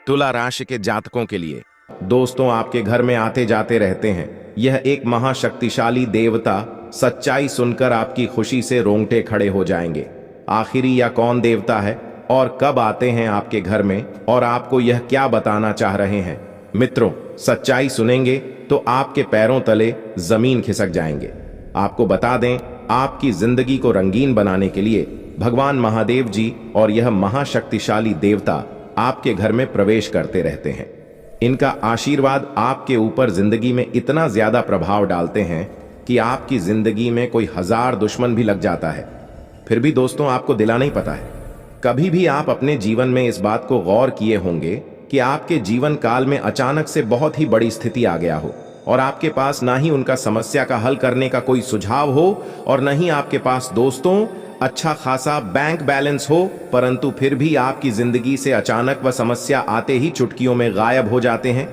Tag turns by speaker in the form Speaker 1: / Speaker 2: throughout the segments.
Speaker 1: तुला राशि के जातकों के लिए दोस्तों आपके घर में आते जाते रहते हैं यह एक महाशक्तिशाली देवता। सच्चाई सुनकर आपकी खुशी से रोंगटे खड़े हो जाएंगे। आखिरी यह कौन देवता है और कब आते हैं आपके घर में और आपको यह क्या बताना चाह रहे हैं? मित्रों, सच्चाई सुनेंगे तो आपके पैरों तले जमीन खिसक जाएंगे। आपको बता दें, आपकी जिंदगी को रंगीन बनाने के लिए भगवान महादेव जी और यह महाशक्तिशाली देवता आपके घर में प्रवेश करते रहते हैं। इनका आशीर्वाद आपके ऊपर जिंदगी में इतना ज्यादा प्रभाव डालते हैं कि आपकी जिंदगी में कोई 1000 दुश्मन भी लग जाता है, फिर भी दोस्तों आपको दिला नहीं पता है। कभी भी आप अपने जीवन में इस बात को गौर किए होंगे कि आपके जीवन काल में अचानक से बहुत ही बड़ी स्थिति आ गया हो और आपके पास ना ही उनका समस्या का हल करने का कोई सुझाव हो और न ही आपके पास दोस्तों अच्छा खासा बैंक बैलेंस हो, परंतु फिर भी आपकी जिंदगी से अचानक वह समस्या आते ही चुटकियों में गायब हो जाते हैं।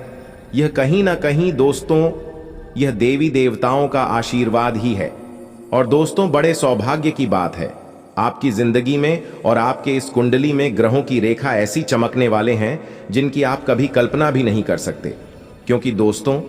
Speaker 1: यह कहीं ना कहीं दोस्तों यह देवी देवताओं का आशीर्वाद ही है। और दोस्तों बड़े सौभाग्य की बात है, आपकी जिंदगी में और आपके इस कुंडली में ग्रहों की रेखा ऐसी चमकने वाले हैं जिनकी आप कभी कल्पना भी नहीं कर सकते। क्योंकि दोस्तों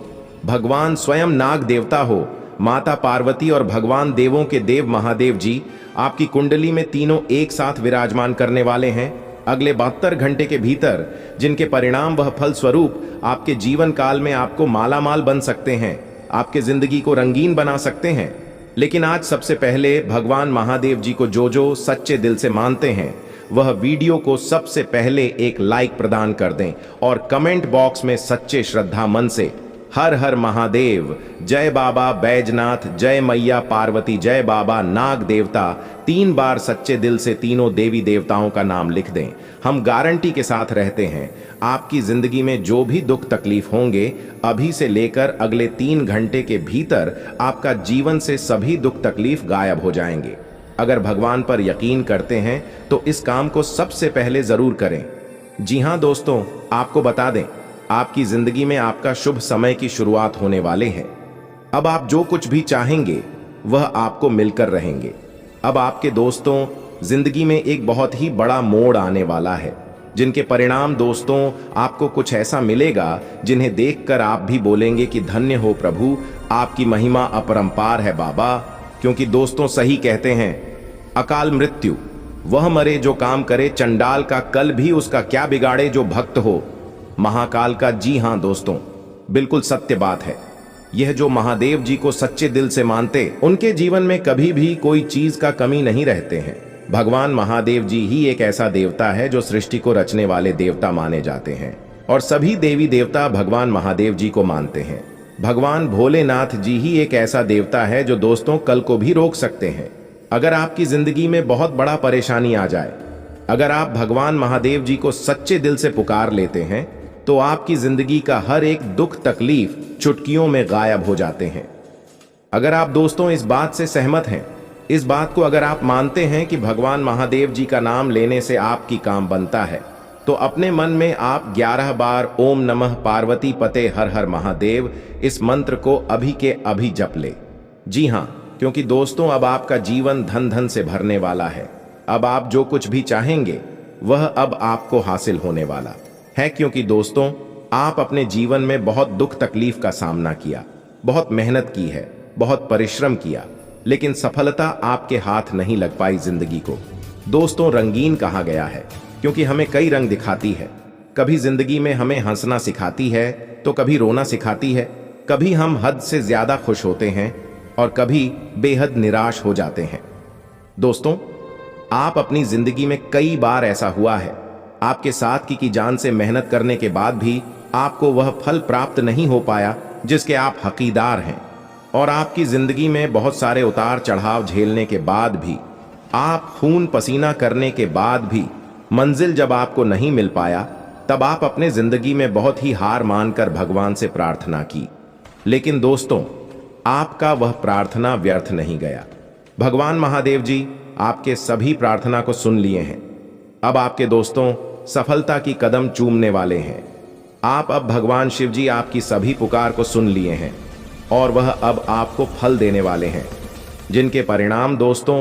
Speaker 1: भगवान स्वयं नाग देवता हो, माता पार्वती और भगवान देवों के देव महादेव जी आपकी कुंडली में तीनों एक साथ विराजमान करने वाले हैं अगले 72 घंटे के भीतर, जिनके परिणाम वह फल स्वरूप आपके जीवन काल में आपको मालामाल बन सकते हैं, आपके जिंदगी को रंगीन बना सकते हैं। लेकिन आज सबसे पहले भगवान महादेव जी को जो सच्चे दिल से मानते हैं वह वीडियो को सबसे पहले एक लाइक प्रदान कर दें और कमेंट बॉक्स में सच्चे श्रद्धा मन से हर हर महादेव, जय बाबा बैजनाथ, जय मैया पार्वती, जय बाबा नाग देवता 3 बार सच्चे दिल से तीनों देवी देवताओं का नाम लिख दें। हम गारंटी के साथ रहते हैं आपकी जिंदगी में जो भी दुख तकलीफ होंगे अभी से लेकर अगले 3 घंटे के भीतर आपका जीवन से सभी दुख तकलीफ गायब हो जाएंगे। अगर भगवान पर यकीन करते हैं तो इस काम को सबसे पहले जरूर करें। जी हां दोस्तों, आपको बता दें आपकी जिंदगी में आपका शुभ समय की शुरुआत होने वाले हैं। अब आप जो कुछ भी चाहेंगे वह आपको मिलकर रहेंगे। अब आपके दोस्तों जिंदगी में एक बहुत ही बड़ा मोड़ आने वाला है, जिनके परिणाम दोस्तों आपको कुछ ऐसा मिलेगा जिन्हें देखकर आप भी बोलेंगे कि धन्य हो प्रभु, आपकी महिमा अपरंपार है बाबा। क्योंकि दोस्तों सही कहते हैं, अकाल मृत्यु वह मरे जो काम करे, चंडाल का कल भी उसका क्या बिगाड़े जो भक्त हो महाकाल का। जी हां दोस्तों, बिल्कुल सत्य बात है। यह जो महादेव जी को सच्चे दिल से मानते उनके जीवन में कभी भी कोई चीज का कमी नहीं रहते हैं। भगवान महादेव जी ही एक ऐसा देवता है जो सृष्टि को रचने वाले देवता माने जाते हैं और सभी देवी देवता भगवान महादेव जी को मानते हैं। भगवान भोलेनाथ जी ही एक ऐसा देवता है जो दोस्तों कल को भी रोक सकते हैं। अगर आपकी जिंदगी में बहुत बड़ा परेशानी आ जाए, अगर आप भगवान महादेव जी को सच्चे दिल से पुकार लेते हैं तो आपकी जिंदगी का हर एक दुख तकलीफ चुटकियों में गायब हो जाते हैं। अगर आप दोस्तों इस बात से सहमत हैं, इस बात को अगर आप मानते हैं कि भगवान महादेव जी का नाम लेने से आपकी काम बनता है, तो अपने मन में आप 11 बार ओम नमः पार्वती पते हर हर महादेव इस मंत्र को अभी के अभी जप ले। जी हां, क्योंकि दोस्तों अब आपका जीवन धन धन से भरने वाला है। अब आप जो कुछ भी चाहेंगे वह अब आपको हासिल होने वाला है। क्योंकि दोस्तों आप अपने जीवन में बहुत दुख तकलीफ का सामना किया, बहुत मेहनत की है, बहुत परिश्रम किया, लेकिन सफलता आपके हाथ नहीं लग पाई। जिंदगी को दोस्तों रंगीन कहा गया है क्योंकि हमें कई रंग दिखाती है। कभी जिंदगी में हमें हंसना सिखाती है तो कभी रोना सिखाती है, कभी हम हद से ज्यादा खुश होते हैं और कभी बेहद निराश हो जाते हैं। दोस्तों आप अपनी जिंदगी में कई बार ऐसा हुआ है, आपके साथ की जान से मेहनत करने के बाद भी आपको वह फल प्राप्त नहीं हो पाया जिसके आप हकीदार हैं, और आपकी जिंदगी में बहुत सारे उतार चढ़ाव झेलने के बाद भी, आप खून पसीना करने के बाद भी मंजिल जब आपको नहीं मिल पाया, तब आप अपने जिंदगी में बहुत ही हार मानकर भगवान से प्रार्थना की। लेकिन दोस्तों आपका वह प्रार्थना व्यर्थ नहीं गया। भगवान महादेव जी आपके सभी प्रार्थना को सुन लिए हैं। अब आपके दोस्तों सफलता की कदम चूमने वाले हैं। आप अब भगवान शिव जी आपकी सभी पुकार को सुन लिए हैं और वह अब आपको फल देने वाले हैं, जिनके परिणाम दोस्तों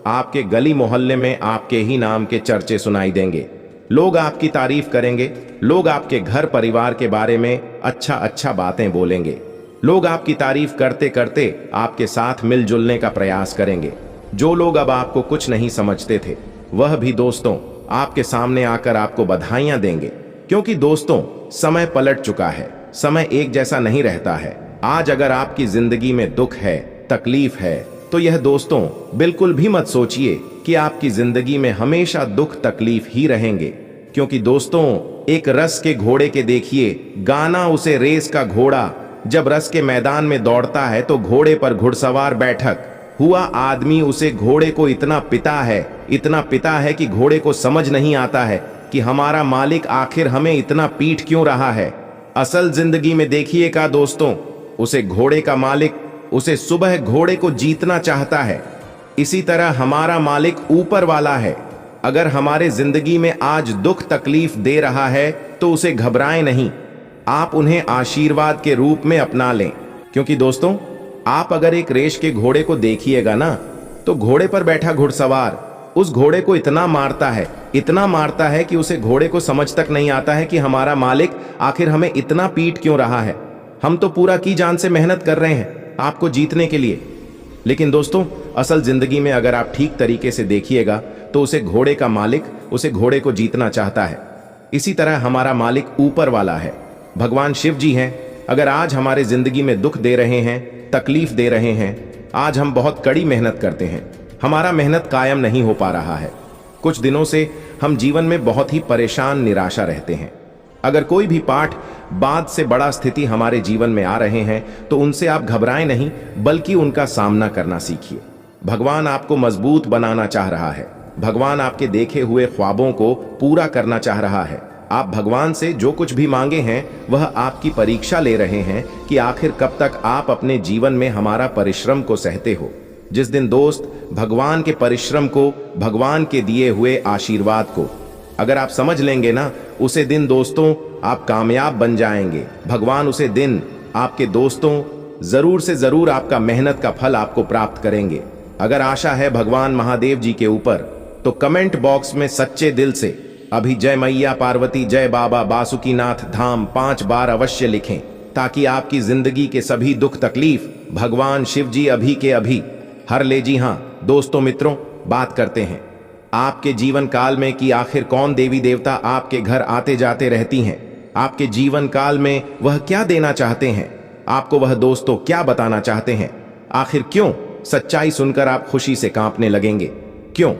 Speaker 1: आपके गली मोहल्ले में आपके ही नाम के चर्चे सुनाई देंगे। लोग आपकी तारीफ करेंगे, लोग आपके घर परिवार के बारे में अच्छा अच्छा बातें बोलेंगे, लोग आपकी तारीफ करते करते आपके साथ मिलजुलने का प्रयास करेंगे। जो लोग अब आपको कुछ नहीं समझते थे, वह भी दोस्तों आपके सामने आकर आपको बधाइयां देंगे, क्योंकि दोस्तों समय पलट चुका है, समय एक जैसा नहीं रहता है। आज अगर आपकी जिंदगी में दुख है, तकलीफ है, तो यह दोस्तों बिल्कुल भी मत सोचिए कि आपकी जिंदगी में हमेशा दुख तकलीफ ही रहेंगे, क्योंकि दोस्तों एक रस के घोड़े के देखिए गाना उसे रेस का घोड़ा, जब रस के मैदान में दौड़ता है तो घोड़े पर घुड़सवार बैठक हुआ आदमी उसे घोड़े को इतना पिता है कि घोड़े को समझ नहीं आता है कि हमारा मालिक आखिर हमें इतना पीट क्यों रहा है। असल जिंदगी में देखिएगा दोस्तों, उसे घोड़े का मालिक उसे सुबह घोड़े को जीतना चाहता है। इसी तरह हमारा मालिक ऊपर वाला है। अगर हमारे जिंदगी में आज दुख तकलीफ दे रहा है तो उसे घबराएं नहीं, आप उन्हें आशीर्वाद के रूप में अपना लें। क्योंकि दोस्तों आप अगर एक रेस के घोड़े को देखिएगा ना, तो घोड़े पर बैठा घुड़सवार उस घोड़े को इतना मारता है कि उसे घोड़े को समझ तक नहीं आता है कि हमारा मालिक आखिर हमें इतना पीट क्यों रहा है। हम तो पूरा की जान से मेहनत कर रहे हैं आपको जीतने के लिए। लेकिन दोस्तों असल जिंदगी में अगर आप ठीक तरीके से देखिएगा तो उसे घोड़े का मालिक उसे घोड़े को जीतना चाहता है। इसी तरह हमारा मालिक ऊपर वाला है, भगवान शिव जी हैं। अगर आज हमारे जिंदगी में दुख दे रहे हैं, तकलीफ दे रहे हैं, आज हम बहुत कड़ी मेहनत करते हैं, हमारा मेहनत कायम नहीं हो पा रहा है, कुछ दिनों से हम जीवन में बहुत ही परेशान निराशा रहते हैं। अगर कोई भी पाठ बाद से बड़ा स्थिति हमारे जीवन में आ रहे हैं तो उनसे आप घबराएं नहीं, बल्कि उनका सामना करना सीखिए। भगवान आपको मजबूत बनाना चाह रहा है, भगवान आपके देखे हुए ख्वाबों को पूरा करना चाह रहा है। आप भगवान से जो कुछ भी मांगे हैं वह आपकी परीक्षा ले रहे हैं कि आखिर कब तक आप अपने जीवन में हमारा परिश्रम को सहते हो। जिस दिन दोस्त भगवान के परिश्रम को, भगवान के दिए हुए आशीर्वाद को अगर आप समझ लेंगे ना, उसे दिन दोस्तों आप कामयाब बन जाएंगे। भगवान उसे दिन आपके दोस्तों जरूर से जरूर आपका मेहनत का फल आपको प्राप्त करेंगे। अगर आशा है भगवान महादेव जी के ऊपर तो कमेंट बॉक्स में सच्चे दिल से अभी जय मैया पार्वती, जय बाबा बासुकीनाथ धाम 5 बार अवश्य लिखें, ताकि आपकी जिंदगी के सभी दुख तकलीफ भगवान शिव जी अभी के अभी हर ले। जी हाँ दोस्तों मित्रों, बात करते हैं आपके जीवन काल में कि आखिर कौन देवी देवता आपके घर आते जाते रहती हैं। आपके जीवन काल में वह क्या देना चाहते हैं, आपको वह दोस्तों क्या बताना चाहते हैं। आखिर क्यों सच्चाई सुनकर आप खुशी से कांपने लगेंगे, क्यों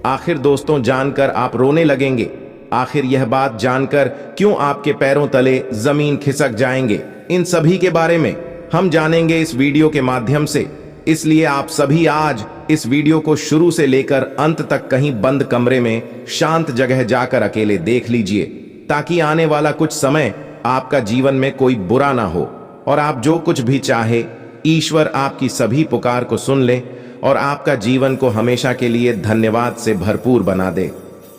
Speaker 1: आखिर दोस्तों जानकर आप रोने लगेंगे, आखिर यह बात जानकर क्यों आपके पैरों तले जमीन खिसक जाएंगे। इन सभी के बारे में हम जानेंगे इस वीडियो के माध्यम से। इसलिए आप सभी आज इस वीडियो को शुरू से लेकर अंत तक कहीं बंद कमरे में शांत जगह जाकर अकेले देख लीजिए, ताकि आने वाला कुछ समय आपका जीवन में कोई बुरा ना हो और आप जो कुछ भी चाहे ईश्वर आपकी सभी पुकार को सुन ले और आपका जीवन को हमेशा के लिए धन्यवाद से भरपूर बना दे।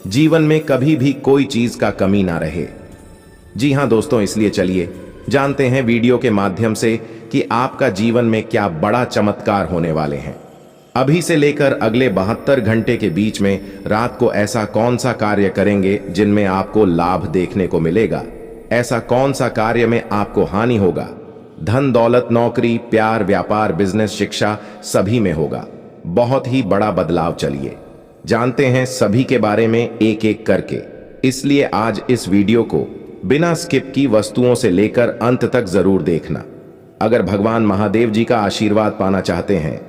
Speaker 1: जीवन में कभी भी कोई चीज का कमी ना रहे। जी हां दोस्तों, इसलिए चलिए जानते हैं वीडियो के माध्यम से कि आपका जीवन में क्या बड़ा चमत्कार होने वाले हैं। अभी से लेकर अगले 72 घंटे के बीच में रात को ऐसा कौन सा कार्य करेंगे जिनमें आपको लाभ देखने को मिलेगा, ऐसा कौन सा कार्य में आपको हानि होगा। धन दौलत, नौकरी, प्यार, व्यापार, बिजनेस, शिक्षा सभी में होगा बहुत ही बड़ा बदलाव। चलिए जानते हैं सभी के बारे में एक एक करके। इसलिए आज इस वीडियो को बिना स्किप की वस्तुओं से लेकर अंत तक जरूर देखना। अगर भगवान महादेव जी का आशीर्वाद पाना चाहते हैं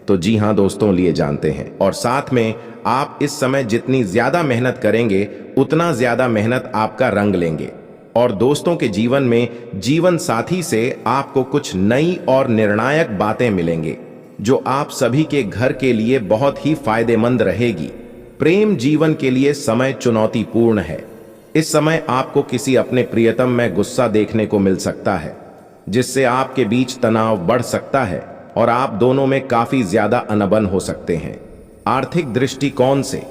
Speaker 1: तो जी हां दोस्तों, लिए जानते हैं। और साथ में आप इस समय जितनी ज्यादा मेहनत करेंगे उतना ज्यादा मेहनत आपका रंग लेंगे और दोस्तों के जीवन में जीवन साथी से आपको कुछ नई और निर्णायक बातें मिलेंगे जो आप सभी के घर के लिए बहुत ही फायदेमंद रहेगी। प्रेम जीवन के लिए समय चुनौतीपूर्ण है। इस समय आपको किसी अपने प्रियतम में गुस्सा देखने को मिल सकता है, जिससे आपके बीच तनाव बढ़ सकता है और आप दोनों में काफी ज्यादा अनबन हो सकते हैं। आर्थिक दृष्टिकोण से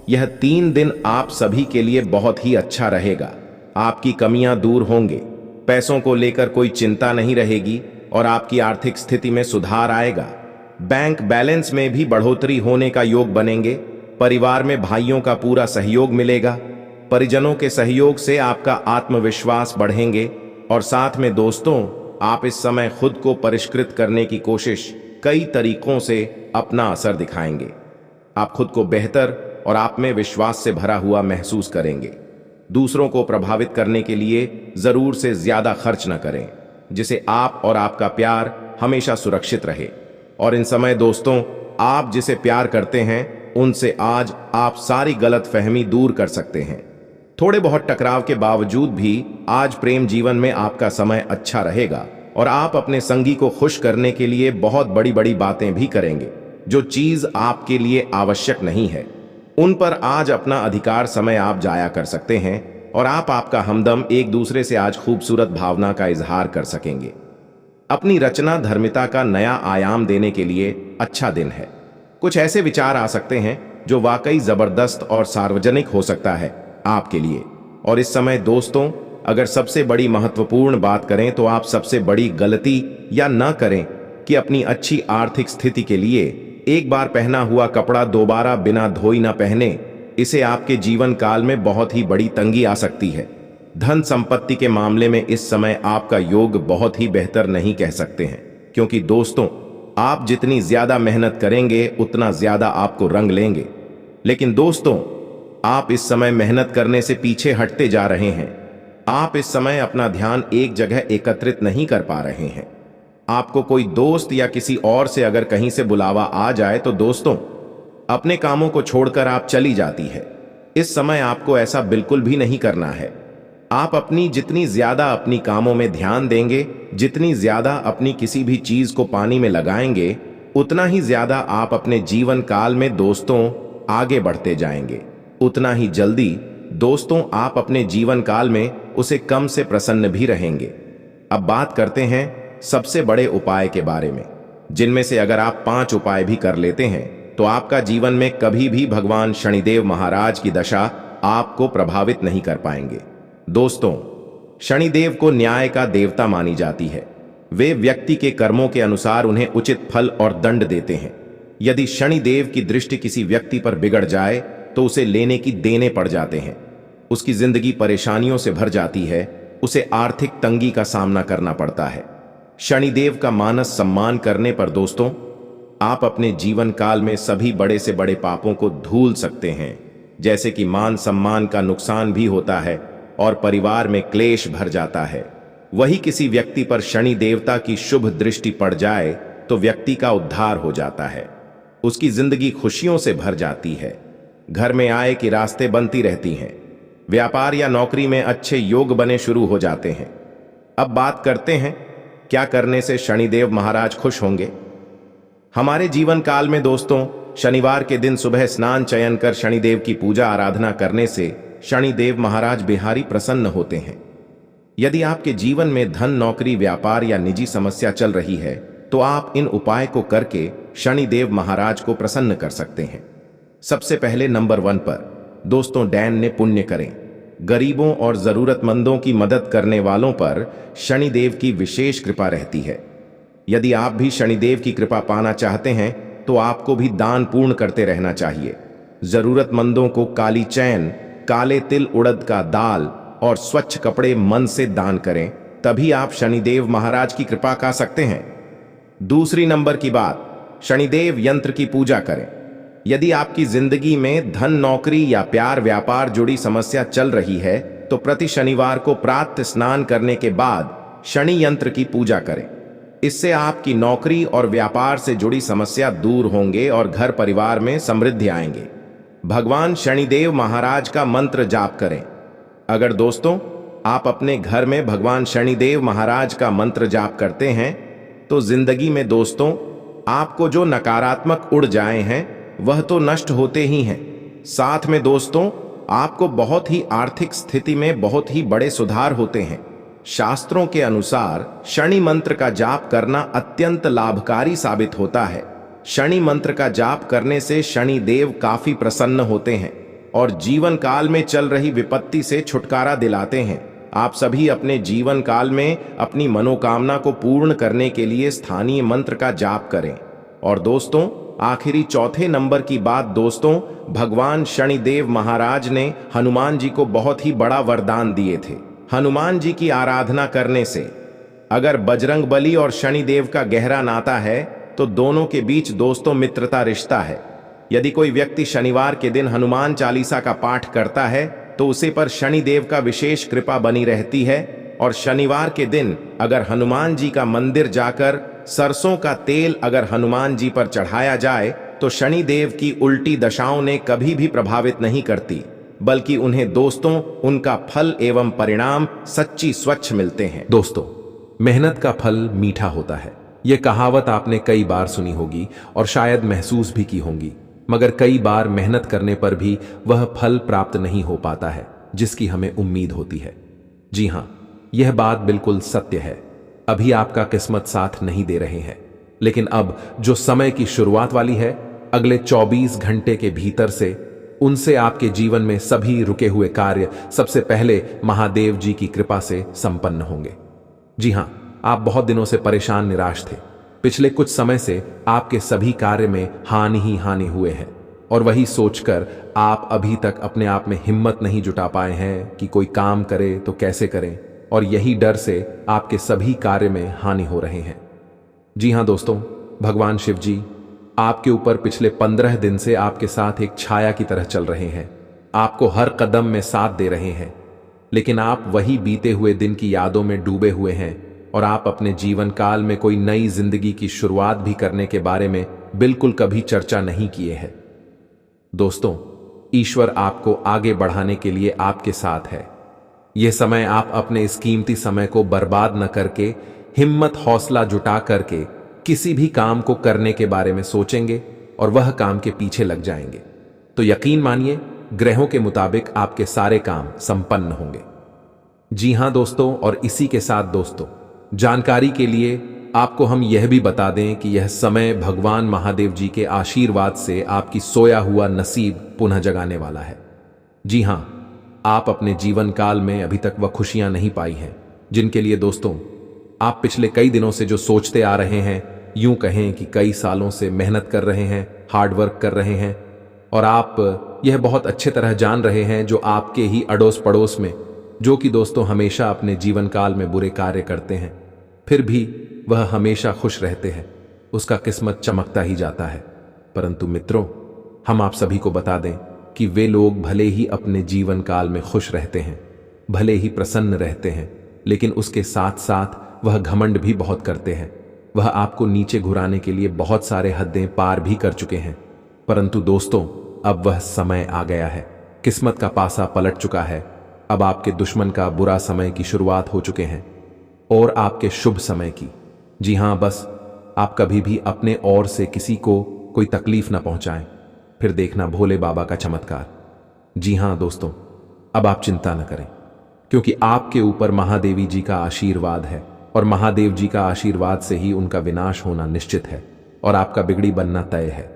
Speaker 1: यह 3 दिन आप सभी के लिए बहुत ही अच्छा रहेगा। आपकी कमियां दूर होंगे, पैसों को लेकर कोई चिंता नहीं रहेगी और आपकी आर्थिक स्थिति में सुधार आएगा। बैंक बैलेंस में भी बढ़ोतरी होने का योग बनेंगे। परिवार में भाइयों का पूरा सहयोग मिलेगा। परिजनों के सहयोग से आपका आत्मविश्वास बढ़ेंगे और साथ में दोस्तों आप इस समय खुद को परिष्कृत करने की कोशिश कई तरीकों से अपना असर दिखाएंगे। आप खुद को बेहतर और आप में विश्वास से भरा हुआ महसूस करेंगे। दूसरों को प्रभावित करने के लिए जरूर से ज्यादा खर्च न करें, जिसे आप और आपका प्यार हमेशा सुरक्षित रहे। और इन समय दोस्तों आप जिसे प्यार करते हैं उनसे आज आप सारी गलतफहमी दूर कर सकते हैं। थोड़े बहुत टकराव के बावजूद भी आज प्रेम जीवन में आपका समय अच्छा रहेगा और आप अपने संगी को खुश करने के लिए बहुत बड़ी बड़ी बातें भी करेंगे। जो चीज आपके लिए आवश्यक नहीं है उन पर आज अपना अधिकार समय आप जाया कर सकते हैं और आप आपका हमदम एक दूसरे से आज खूबसूरत भावना का इजहार कर सकेंगे। अपनी रचना धर्मिता का नया आयाम देने के लिए अच्छा दिन है। कुछ ऐसे विचार आ सकते हैं जो वाकई जबरदस्त और सार्वजनिक हो सकता है आपके लिए। और इस समय दोस्तों अगर सबसे बड़ी महत्वपूर्ण बात करें तो आप सबसे बड़ी गलती या न करें कि अपनी अच्छी आर्थिक स्थिति के लिए एक बार पहना हुआ कपड़ा दोबारा बिना धोई न पहने। इसे आपके जीवन काल में बहुत ही बड़ी तंगी आ सकती है। धन संपत्ति के मामले में इस समय आपका योग बहुत ही बेहतर नहीं कह सकते हैं, क्योंकि दोस्तों आप जितनी ज्यादा मेहनत करेंगे उतना ज्यादा आपको रंग लेंगे। लेकिन दोस्तों आप इस समय मेहनत करने से पीछे हटते जा रहे हैं। आप इस समय अपना ध्यान एक जगह एकत्रित नहीं कर पा रहे हैं। आपको कोई दोस्त या किसी और से अगर कहीं से बुलावा आ जाए तो दोस्तों अपने कामों को छोड़कर आप चली जाती है। इस समय आपको ऐसा बिल्कुल भी नहीं करना है। आप अपनी जितनी ज्यादा अपनी कामों में ध्यान देंगे, जितनी ज्यादा अपनी किसी भी चीज को पानी में लगाएंगे, उतना ही ज्यादा आप अपने जीवन काल में दोस्तों आगे बढ़ते जाएंगे। उतना ही जल्दी दोस्तों आप अपने जीवन काल में उसे कम से प्रसन्न भी रहेंगे। अब बात करते हैं सबसे बड़े उपाय के बारे में, जिनमें से अगर आप 5 उपाय भी कर लेते हैं तो आपका जीवन में कभी भी भगवान शनिदेव महाराज की दशा आपको प्रभावित नहीं कर पाएंगे। दोस्तों शनिदेव को न्याय का देवता मानी जाती है। वे व्यक्ति के कर्मों के अनुसार उन्हें उचित फल और दंड देते हैं। यदि शनिदेव की दृष्टि किसी व्यक्ति पर बिगड़ जाए तो उसे लेने की देने पड़ जाते हैं। उसकी जिंदगी परेशानियों से भर जाती है। उसे आर्थिक तंगी का सामना करना पड़ता है। शनिदेव का मानस सम्मान करने पर दोस्तों आप अपने जीवन काल में सभी बड़े से बड़े पापों को धूल सकते हैं, जैसे कि मान सम्मान का नुकसान भी होता है और परिवार में क्लेश भर जाता है। वही किसी व्यक्ति पर शनि देवता की शुभ दृष्टि पड़ जाए तो व्यक्ति का उद्धार हो जाता है। उसकी जिंदगी खुशियों से भर जाती है। घर में आय की रास्ते बनती रहती हैं। व्यापार या नौकरी में अच्छे योग बने शुरू हो जाते हैं। अब बात करते हैं क्या करने से शनिदेव महाराज खुश होंगे। हमारे जीवन काल में दोस्तों शनिवार के दिन सुबह स्नान चयन कर शनिदेव की पूजा आराधना करने से शनिदेव महाराज बिहारी प्रसन्न होते हैं। यदि आपके जीवन में धन, नौकरी, व्यापार या निजी समस्या चल रही है तो आप इन उपाय को करके शनिदेव महाराज को प्रसन्न कर सकते हैं। सबसे पहले नंबर 1 पर दोस्तों दैन्य पुण्य करें। गरीबों और जरूरतमंदों की मदद करने वालों पर शनिदेव की विशेष कृपा रहती है। यदि आप भी शनिदेव की कृपा पाना चाहते हैं तो आपको भी दान पूर्ण करते रहना चाहिए। जरूरतमंदों को काली चैन, काले तिल, उड़द का दाल और स्वच्छ कपड़े मन से दान करें, तभी आप शनिदेव महाराज की कृपा पा सकते हैं। दूसरी नंबर की बात, शनिदेव यंत्र की पूजा करें। यदि आपकी जिंदगी में धन, नौकरी या प्यार व्यापार जुड़ी समस्या चल रही है तो प्रति शनिवार को प्रातः स्नान करने के बाद शनि यंत्र की पूजा करें। इससे आपकी नौकरी और व्यापार से जुड़ी समस्या दूर होंगे और घर परिवार में समृद्धि आएंगे। भगवान शनिदेव महाराज का मंत्र जाप करें। अगर दोस्तों आप अपने घर में भगवान शनिदेव महाराज का मंत्र जाप करते हैं तो जिंदगी में दोस्तों आपको जो नकारात्मक उड़ जाए हैं वह तो नष्ट होते ही हैं, साथ में दोस्तों आपको बहुत ही आर्थिक स्थिति में बहुत ही बड़े सुधार होते हैं। शास्त्रों के अनुसार शनि मंत्र का जाप करना अत्यंत लाभकारी साबित होता है। शनि मंत्र का जाप करने से शनि देव काफी प्रसन्न होते हैं और जीवन काल में चल रही विपत्ति से छुटकारा दिलाते हैं। आप सभी अपने जीवन काल में अपनी मनोकामना को पूर्ण करने के लिए स्थानीय मंत्र का जाप करें। और दोस्तों आखिरी चौथे नंबर की बात दोस्तों, भगवान शनिदेव महाराज ने हनुमान जी को बहुत ही बड़ा वरदान दिए थे। हनुमान जी की आराधना करने से अगर बजरंगबली और शनिदेव का गहरा नाता है तो दोनों के बीच दोस्तों मित्रता रिश्ता है। यदि कोई व्यक्ति शनिवार के दिन हनुमान चालीसा का पाठ करता है तो उसे पर शनिदेव का विशेष कृपा बनी रहती है। और शनिवार के दिन अगर हनुमान जी का मंदिर जाकर सरसों का तेल अगर हनुमान जी पर चढ़ाया जाए तो शनिदेव की उल्टी दशाओं ने कभी भी प्रभावित नहीं करती, बल्कि उन्हें दोस्तों उनका फल एवं परिणाम सच्ची स्वच्छ मिलते हैं।
Speaker 2: दोस्तों, मेहनत का फल मीठा होता है, यह कहावत आपने कई बार सुनी होगी और शायद महसूस भी की होगी, मगर कई बार मेहनत करने पर भी वह फल प्राप्त नहीं हो पाता है जिसकी हमें उम्मीद होती है। जी हां, यह बात बिल्कुल सत्य है। अभी आपका किस्मत साथ नहीं दे रहे हैं, लेकिन अब जो समय की शुरुआत वाली है, अगले 24 घंटे के भीतर से उनसे आपके जीवन में सभी रुके हुए कार्य सबसे पहले महादेव जी की कृपा से संपन्न होंगे। जी हां, आप बहुत दिनों से परेशान निराश थे। पिछले कुछ समय से आपके सभी कार्य में हानि ही हानि हुए हैं और वही सोचकर आप अभी तक अपने आप में हिम्मत नहीं जुटा पाए हैं कि कोई काम करे तो कैसे करें, और यही डर से आपके सभी कार्य में हानि हो रहे हैं। जी हां दोस्तों, भगवान शिव जी आपके ऊपर पिछले 15 दिन से आपके साथ एक छाया की तरह चल रहे हैं, आपको हर कदम में साथ दे रहे हैं, लेकिन आप वही बीते हुए दिन की यादों में डूबे हुए हैं और आप अपने जीवन काल में कोई नई जिंदगी की शुरुआत भी करने के बारे में बिल्कुल कभी चर्चा नहीं किए हैं। दोस्तों, ईश्वर आपको आगे बढ़ाने के लिए आपके साथ है। यह समय आप अपने इस कीमती समय को बर्बाद न करके हिम्मत हौसला जुटा करके किसी भी काम को करने के बारे में सोचेंगे और वह काम के पीछे लग जाएंगे तो यकीन मानिए ग्रहों के मुताबिक आपके सारे काम संपन्न होंगे। जी हां दोस्तों, और इसी के साथ दोस्तों, जानकारी के लिए आपको हम यह भी बता दें कि यह समय भगवान महादेव जी के आशीर्वाद से आपकी सोया हुआ नसीब पुनः जगाने वाला है। जी हां, आप अपने जीवन काल में अभी तक वह खुशियां नहीं पाई हैं जिनके लिए दोस्तों आप पिछले कई दिनों से जो सोचते आ रहे हैं, यूं कहें कि कई सालों से मेहनत कर रहे हैं, हार्ड वर्क कर रहे हैं, और आप यह बहुत अच्छे तरह जान रहे हैं जो आपके ही अड़ोस पड़ोस में, जो कि दोस्तों हमेशा अपने जीवन काल में बुरे कार्य करते हैं, फिर भी वह हमेशा खुश रहते हैं, उसका किस्मत चमकता ही जाता है। परंतु मित्रों, हम आप सभी को बता दें कि वे लोग भले ही अपने जीवन काल में खुश रहते हैं, भले ही प्रसन्न रहते हैं, लेकिन उसके साथ साथ वह घमंड भी बहुत करते हैं। वह आपको नीचे घुराने के लिए बहुत सारे हदें पार भी कर चुके हैं। परंतु दोस्तों, अब वह समय आ गया है, किस्मत का पासा पलट चुका है। अब आपके दुश्मन का बुरा समय की शुरुआत हो चुके हैं और आपके शुभ समय की। जी हां, बस आप कभी भी अपने ओर से किसी को कोई तकलीफ ना पहुंचाएं, फिर देखना भोले बाबा का चमत्कार। जी हां दोस्तों, अब आप चिंता न करें, क्योंकि आपके ऊपर महादेवी जी का आशीर्वाद है और महादेव जी का आशीर्वाद से ही उनका विनाश होना निश्चित है और आपका बिगड़ी बनना तय है।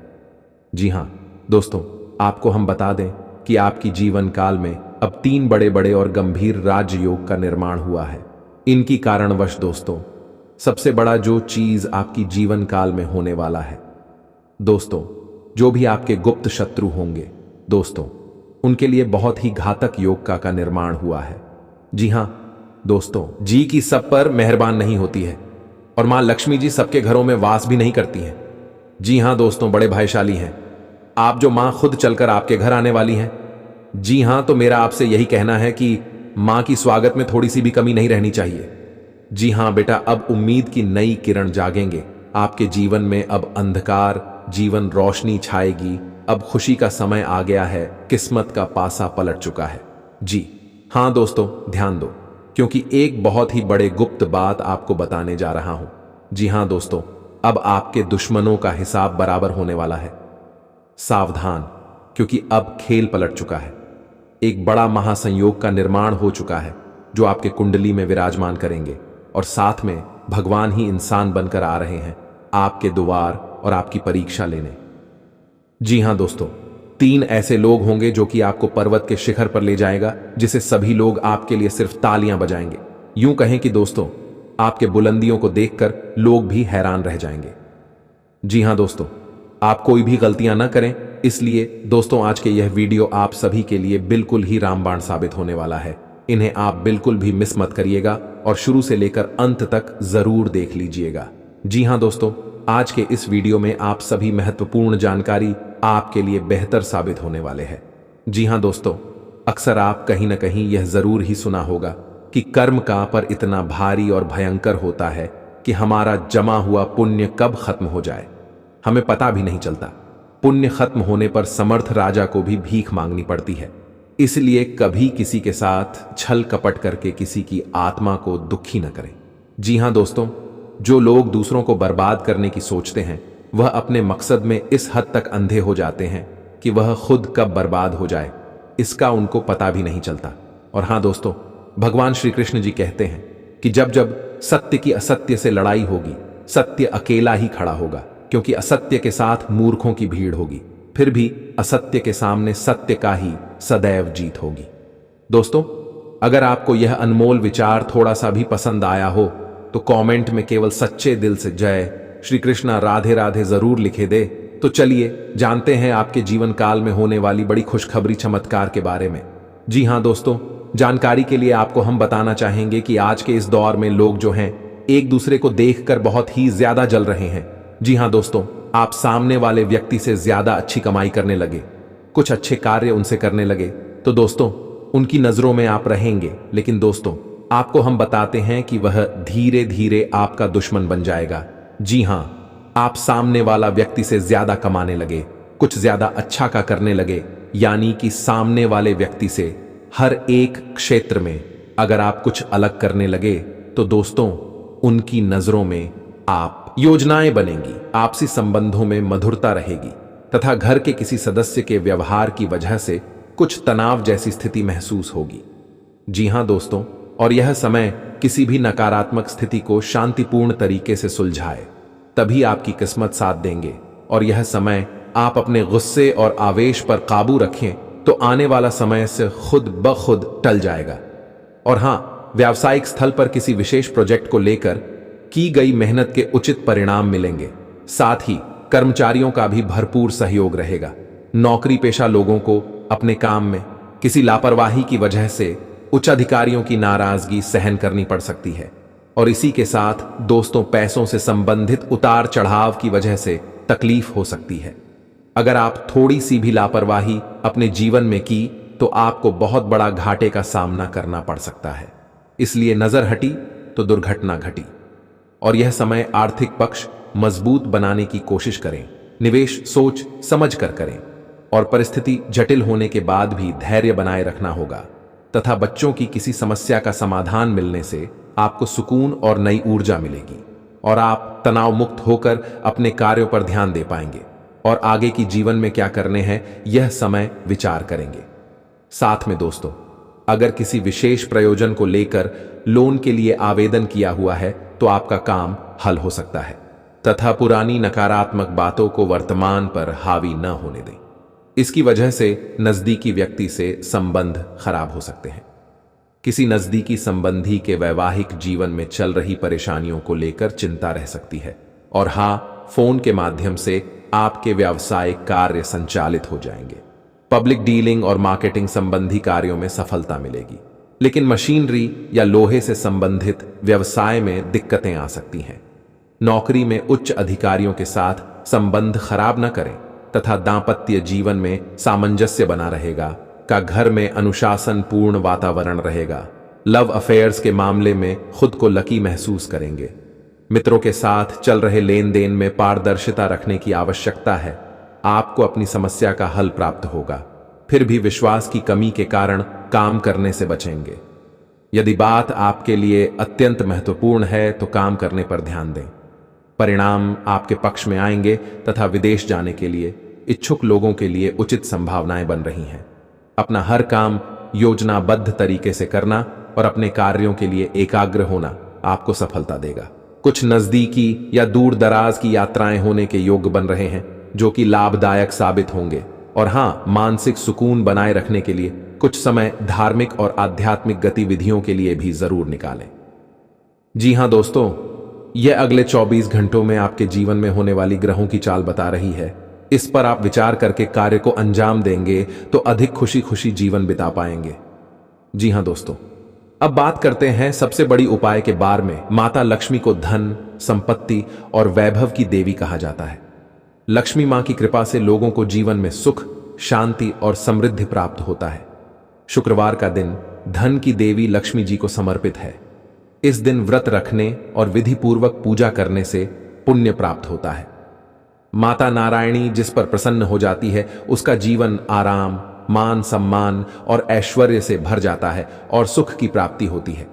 Speaker 2: जी हां दोस्तों, आपको हम बता दें कि आपकी जीवन काल में अब 3 बड़े बड़े और गंभीर राजयोग का निर्माण हुआ है। इनकी कारणवश दोस्तों सबसे बड़ा जो चीज आपकी जीवन काल में होने वाला है दोस्तों, जो भी आपके गुप्त शत्रु होंगे दोस्तों, उनके लिए बहुत ही घातक योग का निर्माण हुआ है। जी हां दोस्तों, जी की सब पर मेहरबान नहीं होती है और मां लक्ष्मी जी सबके घरों में वास भी नहीं करती हैं। जी हां दोस्तों, बड़े भाग्यशाली हैं आप जो मां खुद चलकर आपके घर आने वाली हैं। जी हां, तो मेरा आपसे यही कहना है कि मां की स्वागत में थोड़ी सी भी कमी नहीं रहनी चाहिए। जी हां बेटा, अब उम्मीद की नई किरण जागेंगे आपके जीवन में। अब अंधकार जीवन रोशनी छाएगी। अब खुशी का समय आ गया है, किस्मत का पासा पलट चुका है। जी हां दोस्तों, ध्यान दो, क्योंकि एक बहुत ही बड़े गुप्त बात आपको बताने जा रहा हूं। जी हां दोस्तों, अब आपके दुश्मनों का हिसाब बराबर होने वाला है। सावधान, क्योंकि अब खेल पलट चुका है। एक बड़ा महासंयोग का निर्माण हो चुका है जो आपके कुंडली में विराजमान करेंगे और साथ में भगवान ही इंसान बनकर आ रहे हैं आपके द्वार और आपकी परीक्षा लेने। जी हां दोस्तों, 3 ऐसे लोग होंगे जो कि आपको पर्वत के शिखर पर ले जाएगा, जिसे सभी लोग आपके लिए सिर्फ तालियां बजाएंगे। यूं कहें कि दोस्तों, आपके बुलंदियों को देखकर लोग भी हैरान रह जाएंगे। जी हां दोस्तों, आप कोई भी गलतियां ना करें। इसलिए दोस्तों आज के यह वीडियो आप सभी के लिए बिल्कुल ही रामबाण साबित होने वाला है। इन्हें आप बिल्कुल भी मिस मत करिएगा और शुरू से लेकर अंत तक जरूर देख लीजिएगा। जी हां दोस्तों, आज के इस वीडियो में आप सभी महत्वपूर्ण जानकारी आपके लिए बेहतर साबित होने वाले हैं। जी हां दोस्तों, अक्सर आप कहीं ना कहीं यह जरूर ही सुना होगा कि कर्म का पर इतना भारी और भयंकर होता है कि हमारा जमा हुआ पुण्य कब खत्म हो जाए हमें पता भी नहीं चलता। पुण्य खत्म होने पर समर्थ राजा को भी भीख मांगनी पड़ती है। इसलिए कभी किसी के साथ छल कपट करके किसी की आत्मा को दुखी न करें। जी हां दोस्तों, जो लोग दूसरों को बर्बाद करने की सोचते हैं वह अपने मकसद में इस हद तक अंधे हो जाते हैं कि वह खुद कब बर्बाद हो जाए इसका उनको पता भी नहीं चलता। और हां दोस्तों, भगवान श्री कृष्ण जी कहते हैं कि जब जब सत्य की असत्य से लड़ाई होगी, सत्य अकेला ही खड़ा होगा, क्योंकि असत्य के साथ मूर्खों की भीड़ होगी। फिर भी असत्य के सामने सत्य का ही सदैव जीत होगी। दोस्तों, अगर आपको यह अनमोल विचार थोड़ा सा भी पसंद आया हो तो कमेंट में केवल सच्चे दिल से जय श्री कृष्णा राधे राधे जरूर लिखे दे। तो चलिए जानते हैं आपके जीवन काल में होने वाली बड़ी खुशखबरी चमत्कार के बारे में। जी हां दोस्तों, जानकारी के लिए आपको हम बताना चाहेंगे कि आज के इस दौर में लोग जो हैं एक दूसरे को देखकर बहुत ही ज्यादा जल रहे हैं। जी हां दोस्तों, आप सामने वाले व्यक्ति से ज्यादा अच्छी कमाई करने लगे, कुछ अच्छे कार्य उनसे करने लगे तो दोस्तों उनकी नजरों में आप रहेंगे। लेकिन दोस्तों आपको हम बताते हैं कि वह धीरे धीरे आपका दुश्मन बन जाएगा। जी हां, आप सामने वाला व्यक्ति से ज्यादा कमाने लगे, कुछ ज्यादा अच्छा का करने लगे, यानी कि सामने वाले व्यक्ति से हर एक क्षेत्र में अगर आप कुछ अलग करने लगे तो दोस्तों उनकी नजरों में आप योजनाएं बनेंगी, आपसी संबंधों में मधुरता रहेगी तथा घर के किसी सदस्य के व्यवहार की वजह से कुछ तनाव जैसी स्थिति महसूस होगी। जी हां दोस्तों, और यह समय किसी भी नकारात्मक स्थिति को शांतिपूर्ण तरीके से सुलझाए, तभी आपकी किस्मत साथ देंगे। और यह समय आप अपने गुस्से और आवेश पर काबू रखें तो आने वाला समय से खुद ब खुद टल जाएगा। और हां, व्यावसायिक स्थल पर किसी विशेष प्रोजेक्ट को लेकर की गई मेहनत के उचित परिणाम मिलेंगे। साथ ही कर्मचारियों का भी भरपूर सहयोग रहेगा। नौकरी पेशा लोगों को अपने काम में किसी लापरवाही की वजह से उच्च अधिकारियों की नाराजगी सहन करनी पड़ सकती है। और इसी के साथ दोस्तों पैसों से संबंधित उतार चढ़ाव की वजह से तकलीफ हो सकती है। अगर आप थोड़ी सी भी लापरवाही अपने जीवन में की तो आपको बहुत बड़ा घाटे का सामना करना पड़ सकता है। इसलिए नजर हटी तो दुर्घटना घटी। और यह समय आर्थिक पक्ष मजबूत बनाने की कोशिश करें, निवेश सोच समझ कर करें और परिस्थिति जटिल होने के बाद भी धैर्य बनाए रखना होगा। तथा बच्चों की किसी समस्या का समाधान मिलने से आपको सुकून और नई ऊर्जा मिलेगी और आप तनाव मुक्त होकर अपने कार्यों पर ध्यान दे पाएंगे और आगे की जीवन में क्या करने हैं यह समय विचार करेंगे। साथ में दोस्तों, अगर किसी विशेष प्रयोजन को लेकर लोन के लिए आवेदन किया हुआ है तो आपका काम हल हो सकता है तथा पुरानी नकारात्मक बातों को वर्तमान पर हावी न होने दें। इसकी वजह से नजदीकी व्यक्ति से संबंध खराब हो सकते हैं। किसी नजदीकी संबंधी के वैवाहिक जीवन में चल रही परेशानियों को लेकर चिंता रह सकती है। और हां, फोन के माध्यम से आपके व्यावसायिक कार्य संचालित हो जाएंगे। पब्लिक डीलिंग और मार्केटिंग संबंधी कार्यों में सफलता मिलेगी। लेकिन मशीनरी या लोहे से संबंधित व्यवसाय में दिक्कतें आ सकती हैं। नौकरी में उच्च अधिकारियों के साथ संबंध खराब न करें तथा दांपत्य जीवन में सामंजस्य बना रहेगा। का घर में अनुशासन पूर्ण वातावरण रहेगा। लव अफेयर्स के मामले में खुद को लकी महसूस करेंगे। मित्रों के साथ चल रहे लेन देन में पारदर्शिता रखने की आवश्यकता है। आपको अपनी समस्या का हल प्राप्त होगा। फिर भी विश्वास की कमी के कारण काम करने से बचेंगे। यदि बात आपके लिए अत्यंत महत्वपूर्ण है तो काम करने पर ध्यान दें। परिणाम आपके पक्ष में आएंगे तथा विदेश जाने के लिए इच्छुक लोगों के लिए उचित संभावनाएं बन रही हैं। अपना हर काम योजनाबद्ध तरीके से करना और अपने कार्यों के लिए एकाग्र होना आपको सफलता देगा। कुछ नजदीकी या दूर दराज की यात्राएं होने के योग बन रहे हैं जो कि लाभदायक साबित होंगे। और हां, मानसिक सुकून बनाए रखने के लिए कुछ समय धार्मिक और आध्यात्मिक गतिविधियों के लिए भी जरूर निकालें। जी हां दोस्तों, यह अगले 24 घंटों में आपके जीवन में होने वाली ग्रहों की चाल बता रही है। इस पर आप विचार करके कार्य को अंजाम देंगे तो अधिक खुशी खुशी जीवन बिता पाएंगे। जी हां दोस्तों, अब बात करते हैं सबसे बड़ी उपाय के बारे में। माता लक्ष्मी को धन, संपत्ति और वैभव की देवी कहा जाता है। लक्ष्मी मां की कृपा से लोगों को जीवन में सुख, शांति और समृद्धि प्राप्त होता है। शुक्रवार का दिन धन की देवी लक्ष्मी जी को समर्पित है। इस दिन व्रत रखने और विधि पूर्वक पूजा करने से पुण्य प्राप्त होता है। माता नारायणी जिस पर प्रसन्न हो जाती है उसका जीवन आराम, मान सम्मान और ऐश्वर्य से भर जाता है और सुख की प्राप्ति होती है।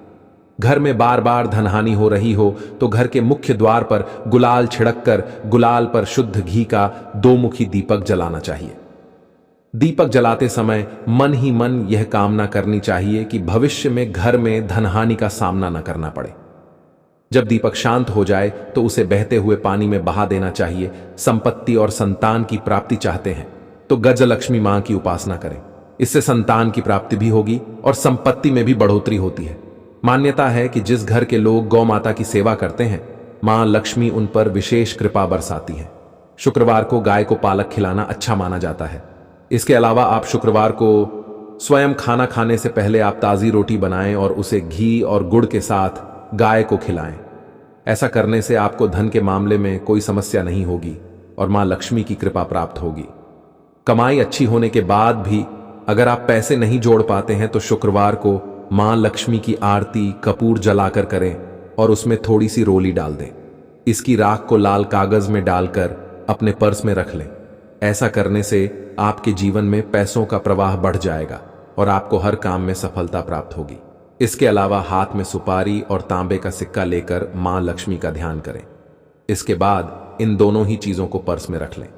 Speaker 2: घर में बार बार धनहानि हो रही हो तो घर के मुख्य द्वार पर गुलाल छिड़ककर गुलाल पर शुद्ध घी का 2 मुखी दीपक जलाना चाहिए। दीपक जलाते समय मन ही मन यह कामना करनी चाहिए कि भविष्य में घर में धनहानि का सामना न करना पड़े। जब दीपक शांत हो जाए तो उसे बहते हुए पानी में बहा देना चाहिए। संपत्ति और संतान की प्राप्ति चाहते हैं तो गजलक्ष्मी मां की उपासना करें। इससे संतान की प्राप्ति भी होगी और संपत्ति में भी बढ़ोतरी होती है। मान्यता है कि जिस घर के लोग गौ माता की सेवा करते हैं, मां लक्ष्मी उन पर विशेष कृपा बरसाती है। शुक्रवार को गाय को पालक खिलाना अच्छा माना जाता है। इसके अलावा आप शुक्रवार को स्वयं खाना खाने से पहले आप ताज़ी रोटी बनाएं और उसे घी और गुड़ के साथ गाय को खिलाएं। ऐसा करने से आपको धन के मामले में कोई समस्या नहीं होगी और मां लक्ष्मी की कृपा प्राप्त होगी। कमाई अच्छी होने के बाद भी अगर आप पैसे नहीं जोड़ पाते हैं तो शुक्रवार को मां लक्ष्मी की आरती कपूर जलाकर करें और उसमें थोड़ी सी रोली डाल दें। इसकी राख को लाल कागज में डालकर अपने पर्स में रख लें। ऐसा करने से आपके जीवन में पैसों का प्रवाह बढ़ जाएगा और आपको हर काम में सफलता प्राप्त होगी। इसके अलावा हाथ में सुपारी और तांबे का सिक्का लेकर मां लक्ष्मी का ध्यान करें। इसके बाद इन दोनों ही चीजों को पर्स में रख लें।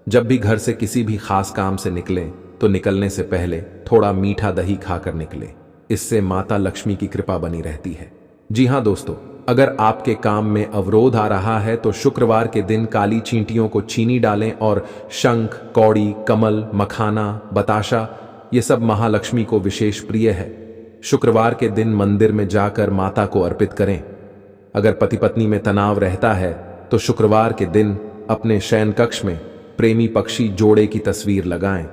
Speaker 2: जब भी घर से किसी भी खास काम से निकलें तो निकलने से पहले थोड़ा मीठा दही खाकर निकलें। इससे माता लक्ष्मी की कृपा बनी रहती है। जी हां दोस्तों, अगर आपके काम में अवरोध आ रहा है तो शुक्रवार के दिन काली चींटियों को चीनी डालें और शंख, कौड़ी, कमल, मखाना, बताशा ये सब महालक्ष्मी को विशेष प्रिय है। शुक्रवार के दिन मंदिर में जाकर माता को अर्पित करें। अगर पति पत्नी में तनाव रहता है तो शुक्रवार के दिन अपने शयन कक्ष में प्रेमी पक्षी जोड़े की तस्वीर लगाएं।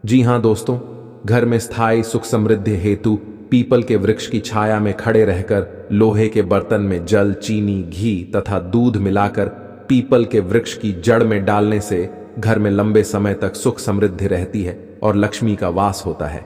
Speaker 2: जी हां दोस्तों, घर में स्थायी सुख समृद्धि हेतु पीपल के वृक्ष की छाया में खड़े रहकर लोहे के बर्तन में जल, चीनी, घी तथा दूध मिलाकर पीपल के वृक्ष की जड़ में डालने से घर में लंबे समय तक सुख समृद्धि रहती है और लक्ष्मी का वास होता है।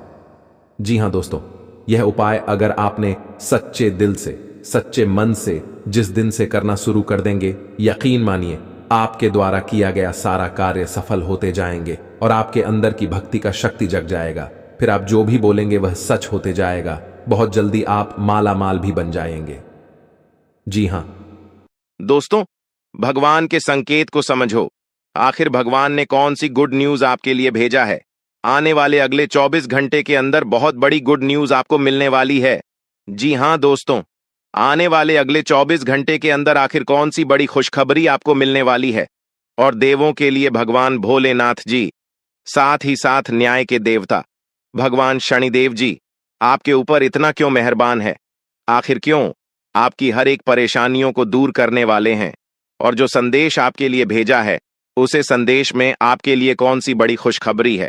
Speaker 2: जी हां दोस्तों, यह उपाय अगर आपने सच्चे दिल से, सच्चे मन से जिस दिन से करना शुरू कर देंगे, यकीन मानिए आपके द्वारा किया गया सारा कार्य सफल होते जाएंगे और आपके अंदर की भक्ति का शक्ति जग जाएगा। फिर आप जो भी बोलेंगे वह सच होते जाएगा। बहुत जल्दी आप माला माल भी बन जाएंगे। जी हां
Speaker 1: दोस्तों, भगवान के संकेत को समझो। आखिर भगवान ने कौन सी गुड न्यूज आपके लिए भेजा है? आने वाले अगले 24 घंटे के अंदर बहुत बड़ी गुड न्यूज आपको मिलने वाली है। जी हां दोस्तों, आने वाले अगले 24 घंटे के अंदर आखिर कौन सी बड़ी खुशखबरी आपको मिलने वाली है? और देवों के लिए भगवान भोलेनाथ जी, साथ ही साथ न्याय के देवता भगवान शनिदेव जी आपके ऊपर इतना क्यों मेहरबान है? आखिर क्यों? आपकी हर एक परेशानियों को दूर करने वाले हैं। और जो संदेश आपके लिए भेजा है उसे संदेश में आपके लिए कौन सी बड़ी खुशखबरी है?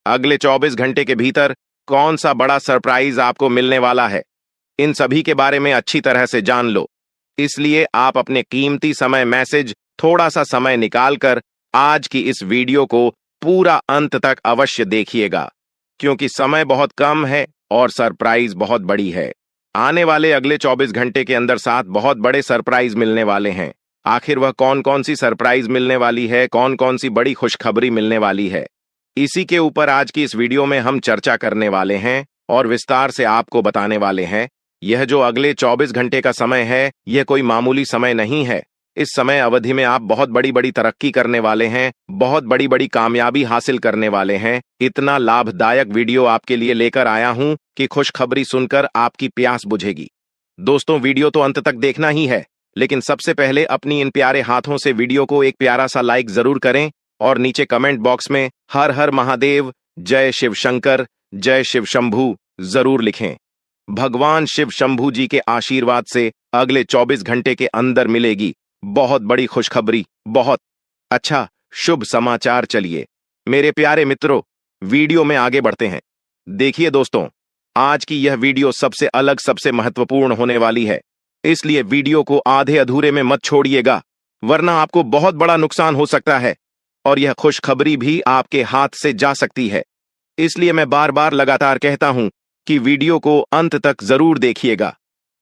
Speaker 1: अगले 24 घंटे के भीतर कौन सा बड़ा सरप्राइज आपको मिलने वाला है? इन सभी के बारे में अच्छी तरह से जान लो। इसलिए आप अपने कीमती समय मैसेज थोड़ा सा समय निकालकर आज की इस वीडियो को पूरा अंत तक अवश्य देखिएगा, क्योंकि समय बहुत कम है और सरप्राइज बहुत बड़ी है। आने वाले अगले 24 घंटे के अंदर 7 बहुत बड़े सरप्राइज मिलने वाले हैं। आखिर वह कौन कौन सी सरप्राइज मिलने वाली है, कौन कौन सी बड़ी खुशखबरी मिलने वाली है, इसी के ऊपर आज की इस वीडियो में हम चर्चा करने वाले हैं और विस्तार से आपको बताने वाले हैं। यह जो अगले 24 घंटे का समय है, यह कोई मामूली समय नहीं है। इस समय अवधि में आप बहुत बड़ी बड़ी तरक्की करने वाले हैं, बहुत बड़ी बड़ी कामयाबी हासिल करने वाले हैं। इतना लाभदायक वीडियो आपके लिए लेकर आया हूं कि खुशखबरी सुनकर आपकी प्यास बुझेगी। दोस्तों, वीडियो तो अंत तक देखना ही है, लेकिन सबसे पहले अपनी इन प्यारे हाथों से वीडियो को एक प्यारा सा लाइक जरूर करें और नीचे कमेंट बॉक्स में हर हर महादेव, जय शिव शंकर, जय शिव शंभू जरूर लिखें। भगवान शिव शंभू जी के आशीर्वाद से अगले 24 घंटे के अंदर मिलेगी बहुत बड़ी खुशखबरी। बहुत अच्छा, शुभ समाचार। चलिए मेरे प्यारे मित्रों, वीडियो में आगे बढ़ते हैं। देखिए दोस्तों, आज की यह वीडियो सबसे अलग, सबसे महत्वपूर्ण होने वाली है, इसलिए वीडियो को आधे अधूरे में मत छोड़िएगा, वरना आपको बहुत बड़ा नुकसान हो सकता है और यह खुशखबरी भी आपके हाथ से जा सकती है। इसलिए मैं बार बार लगातार कहता हूं कि वीडियो को अंत तक जरूर देखिएगा,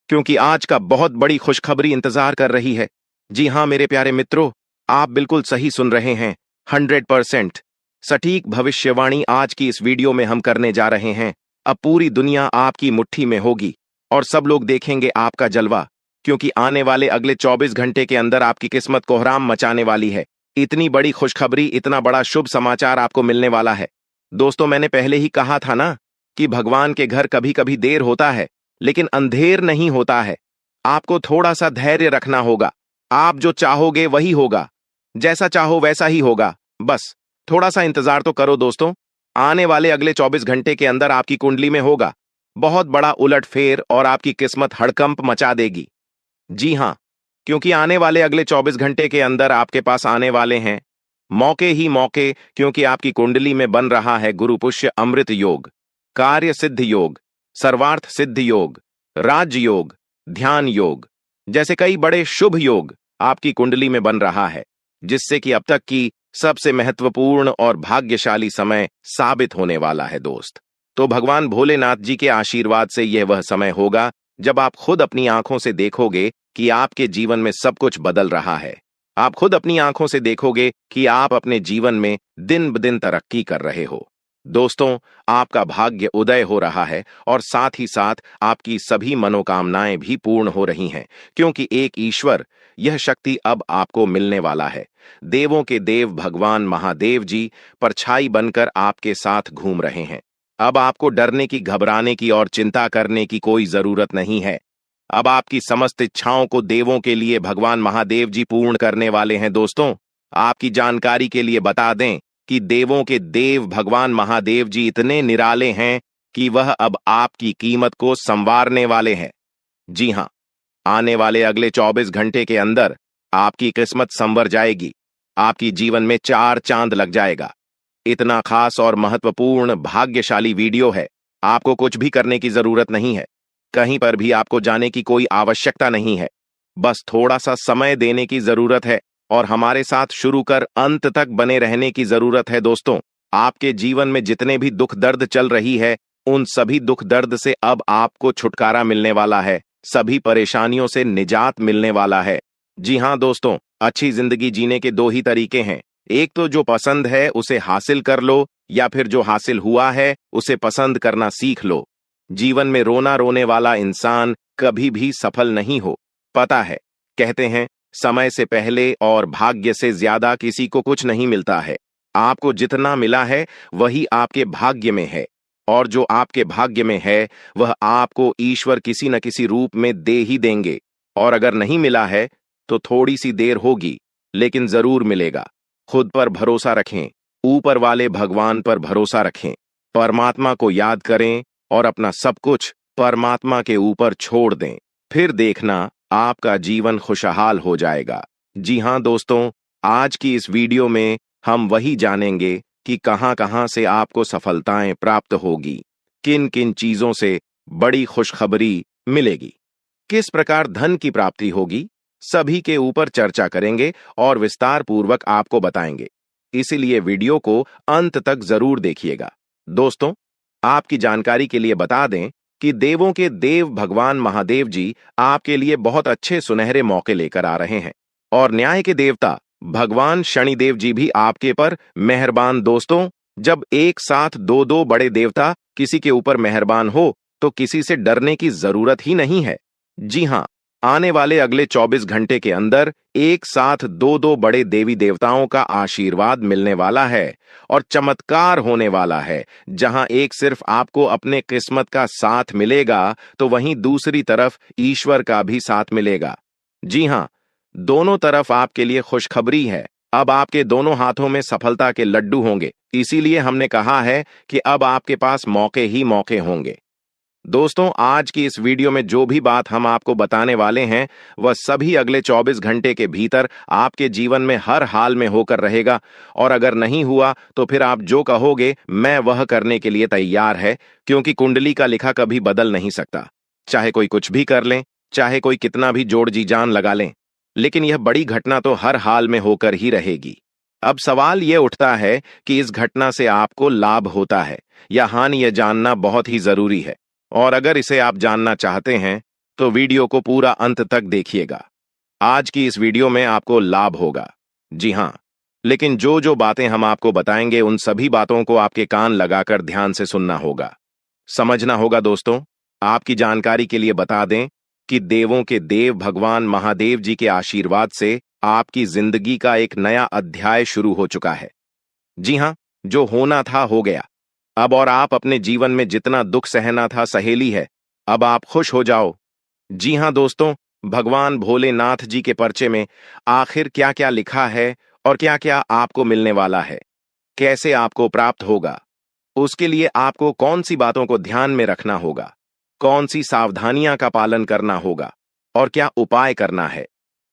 Speaker 1: क्योंकि आज का बहुत बड़ी खुशखबरी इंतजार कर रही है। जी हां मेरे प्यारे मित्रों, आप बिल्कुल सही सुन रहे हैं। 100% सटीक भविष्यवाणी आज की इस वीडियो में हम करने जा रहे हैं। अब पूरी दुनिया आपकी मुट्ठी में होगी और सब लोग देखेंगे आपका जलवा, क्योंकि आने वाले अगले 24 घंटे के अंदर आपकी किस्मत कोहराम मचाने वाली है। इतनी बड़ी खुशखबरी, इतना बड़ा शुभ समाचार आपको मिलने वाला है। दोस्तों, मैंने पहले ही कहा था ना कि भगवान के घर कभी कभी देर होता है, लेकिन अंधेर नहीं होता है। आपको थोड़ा सा धैर्य रखना होगा। आप जो चाहोगे वही होगा, जैसा चाहो वैसा ही होगा। बस थोड़ा सा इंतजार तो करो दोस्तों। आने वाले अगले 24 घंटे के अंदर आपकी कुंडली में होगा बहुत बड़ा उलटफेर और आपकी किस्मत हड़कंप मचा देगी। जी हां, क्योंकि आने वाले अगले 24 घंटे के अंदर आपके पास आने वाले हैं मौके ही मौके, क्योंकि आपकी कुंडली में बन रहा है गुरु पुष्य अमृत योग, कार्य सिद्ध योग, सर्वार्थ सिद्ध योग, राज योग, ध्यान योग जैसे कई बड़े शुभ योग आपकी कुंडली में बन रहा है, जिससे कि अब तक की सबसे महत्वपूर्ण और भाग्यशाली समय साबित होने वाला है दोस्त। तो भगवान भोलेनाथ जी के आशीर्वाद से यह वह समय होगा जब आप खुद अपनी आंखों से देखोगे कि आपके जीवन में सब कुछ बदल रहा है। आप खुद अपनी आंखों से देखोगे कि आप अपने जीवन में दिन ब दिन तरक्की कर रहे हो। दोस्तों, आपका भाग्य उदय हो रहा है और साथ ही साथ आपकी सभी मनोकामनाएं भी पूर्ण हो रही हैं, क्योंकि एक ईश्वर, यह शक्ति अब आपको मिलने वाला है। देवों के देव भगवान महादेव जी परछाई बनकर आपके साथ घूम रहे हैं। अब आपको डरने की, घबराने की और चिंता करने की कोई जरूरत नहीं है। अब आपकी समस्त इच्छाओं को देवों के लिए भगवान महादेव जी पूर्ण करने वाले हैं। दोस्तों, आपकी जानकारी के लिए बता दें कि देवों के देव भगवान महादेव जी इतने निराले हैं कि वह अब आपकी कीमत को संवारने वाले हैं। जी हां, आने वाले अगले 24 घंटे के अंदर आपकी किस्मत संवर जाएगी। आपकी जीवन में 4 चांद लग जाएगा। इतना खास और महत्वपूर्ण भाग्यशाली वीडियो है, आपको कुछ भी करने की जरूरत नहीं है। कहीं पर भी आपको जाने की कोई आवश्यकता नहीं है। बस थोड़ा सा समय देने की जरूरत है और हमारे साथ शुरू कर अंत तक बने रहने की जरूरत है। दोस्तों, आपके जीवन में जितने भी दुख दर्द चल रही है, उन सभी दुख दर्द से अब आपको छुटकारा मिलने वाला है। सभी परेशानियों से निजात मिलने वाला है। जी हां दोस्तों, अच्छी जिंदगी जीने के 2 ही तरीके हैं। एक तो जो पसंद है उसे हासिल कर लो, या फिर जो हासिल हुआ है उसे पसंद करना सीख लो। जीवन में रोना रोने वाला इंसान कभी भी सफल नहीं हो। पता है, कहते हैं समय से पहले और भाग्य से ज्यादा किसी को कुछ नहीं मिलता है। आपको जितना मिला है वही आपके भाग्य में है, और जो आपके भाग्य में है वह आपको ईश्वर किसी न किसी रूप में दे ही देंगे। और अगर नहीं मिला है तो थोड़ी सी देर होगी, लेकिन जरूर मिलेगा। खुद पर भरोसा रखें, ऊपर वाले भगवान पर भरोसा रखें, परमात्मा को याद करें और अपना सब कुछ परमात्मा के ऊपर छोड़ दें। फिर देखना आपका जीवन खुशहाल हो जाएगा। जी हां दोस्तों, आज की इस वीडियो में हम वही जानेंगे कि कहां-कहां से आपको सफलताएं प्राप्त होगी, किन किन चीजों से बड़ी खुशखबरी मिलेगी, किस प्रकार धन की प्राप्ति होगी, सभी के ऊपर चर्चा करेंगे और विस्तार पूर्वक आपको बताएंगे। इसीलिए वीडियो को अंत तक जरूर देखिएगा। दोस्तों, आपकी जानकारी के लिए बता दें कि देवों के देव भगवान महादेव जी आपके लिए बहुत अच्छे सुनहरे मौके लेकर आ रहे हैं, और न्याय के देवता भगवान शनिदेव जी भी आपके पर मेहरबान। दोस्तों, जब एक साथ 2-2 बड़े देवता किसी के ऊपर मेहरबान हो तो किसी से डरने की जरूरत ही नहीं है। जी हां, आने वाले अगले 24 घंटे के अंदर एक साथ 2-2 बड़े देवी देवताओं का आशीर्वाद मिलने वाला है और चमत्कार होने वाला है। जहां एक सिर्फ आपको अपने किस्मत का साथ मिलेगा, तो वहीं दूसरी तरफ ईश्वर का भी साथ मिलेगा। जी हां, दोनों तरफ आपके लिए खुशखबरी है। अब आपके दोनों हाथों में सफलता के लड्डू होंगे। इसीलिए हमने कहा है कि अब आपके पास मौके ही मौके होंगे। दोस्तों, आज की इस वीडियो में जो भी बात हम आपको बताने वाले हैं वह सभी अगले 24 घंटे के भीतर आपके जीवन में हर हाल में होकर रहेगा। और अगर नहीं हुआ तो फिर आप जो कहोगे मैं वह करने के लिए तैयार है, क्योंकि कुंडली का लिखा कभी बदल नहीं सकता। चाहे कोई कुछ भी कर लें, चाहे कोई कितना भी जोड़ जी जान लगा लें, लेकिन यह बड़ी घटना तो हर हाल में होकर ही रहेगी। अब सवाल यह उठता है कि इस घटना से आपको लाभ होता है या हानि, यह जानना बहुत ही जरूरी है। और अगर इसे आप जानना चाहते हैं तो वीडियो को पूरा अंत तक देखिएगा। आज की इस वीडियो में आपको लाभ होगा, जी हां, लेकिन जो जो बातें हम आपको बताएंगे उन सभी बातों को आपके कान लगाकर ध्यान से सुनना होगा, समझना होगा। दोस्तों, आपकी जानकारी के लिए बता दें कि देवों के देव भगवान महादेव जी के आशीर्वाद से आपकी जिंदगी का एक नया अध्याय शुरू हो चुका है। जी हां, जो होना था हो गया अब, और आप अपने जीवन में जितना दुख सहना था सहेली है, अब आप खुश हो जाओ। जी हां दोस्तों, भगवान भोलेनाथ जी के पर्चे में आखिर क्या क्या लिखा है और क्या क्या आपको मिलने वाला है, कैसे आपको प्राप्त होगा, उसके लिए आपको कौन सी बातों को ध्यान में रखना होगा, कौन सी सावधानियां का पालन करना होगा और क्या उपाय करना है,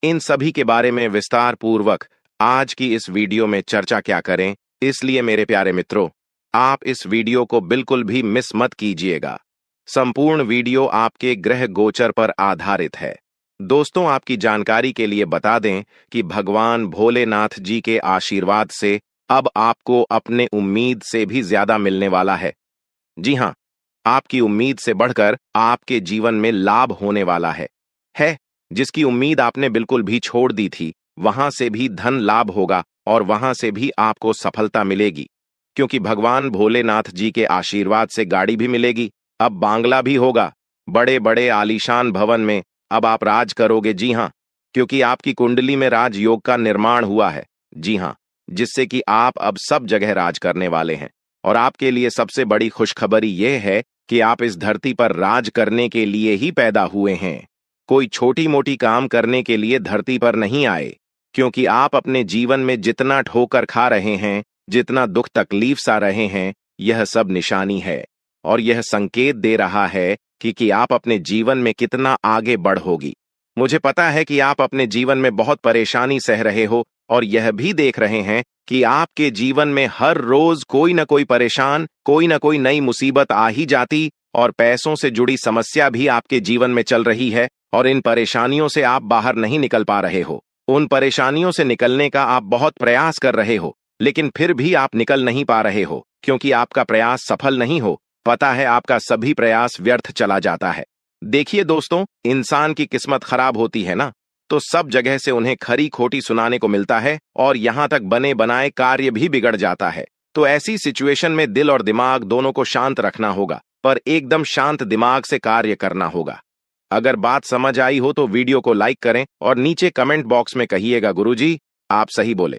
Speaker 1: इन सभी के बारे में विस्तार पूर्वक आज की इस वीडियो में चर्चा क्या करें। इसलिए मेरे प्यारे मित्रों, आप इस वीडियो को बिल्कुल भी मिस मत कीजिएगा। संपूर्ण वीडियो आपके ग्रह गोचर पर आधारित है। दोस्तों, आपकी जानकारी के लिए बता दें कि भगवान भोलेनाथ जी के आशीर्वाद से अब आपको अपने उम्मीद से भी ज्यादा मिलने वाला है। जी हां, आपकी उम्मीद से बढ़कर आपके जीवन में लाभ होने वाला है। जिसकी उम्मीद आपने बिल्कुल भी छोड़ दी थी, वहां से भी धन लाभ होगा और वहां से भी आपको सफलता मिलेगी, क्योंकि भगवान भोलेनाथ जी के आशीर्वाद से गाड़ी भी मिलेगी, अब बांग्ला भी होगा, बड़े बड़े आलीशान भवन में अब आप राज करोगे। जी हां, क्योंकि आपकी कुंडली में राजयोग का निर्माण हुआ है। जी हां, जिससे कि आप अब सब जगह राज करने वाले हैं। और आपके लिए सबसे बड़ी खुशखबरी यह है कि आप इस धरती पर राज करने के लिए ही पैदा हुए हैं। कोई छोटी मोटी काम करने के लिए धरती पर नहीं आए, क्योंकि आप अपने जीवन में जितना ठोकर खा रहे हैं, जितना दुख तकलीफ सा रहे हैं, यह सब निशानी है और यह संकेत दे रहा है कि आप अपने जीवन में कितना आगे बढ़ोगी। मुझे पता है कि आप अपने जीवन में बहुत परेशानी सह रहे हो और यह भी देख रहे हैं कि आपके जीवन में हर रोज कोई ना कोई परेशान, कोई ना कोई नई मुसीबत आ ही जाती और पैसों से जुड़ी समस्या भी आपके जीवन में चल रही है और इन परेशानियों से आप बाहर नहीं निकल पा रहे हो। उन परेशानियों से निकलने का आप बहुत प्रयास कर रहे हो, लेकिन फिर भी आप निकल नहीं पा रहे हो, क्योंकि आपका प्रयास सफल नहीं हो। पता है, आपका सभी प्रयास व्यर्थ चला जाता है। देखिए दोस्तों, इंसान की किस्मत खराब होती है ना, तो सब जगह से उन्हें खरी खोटी सुनाने को मिलता है और यहां तक बने बनाए कार्य भी बिगड़ जाता है। तो ऐसी सिचुएशन में दिल और दिमाग दोनों को शांत रखना होगा, पर एकदम शांत दिमाग से कार्य करना होगा। अगर बात समझ आई हो तो वीडियो को लाइक करें और नीचे कमेंट बॉक्स में कहिएगा गुरुजी आप सही बोले।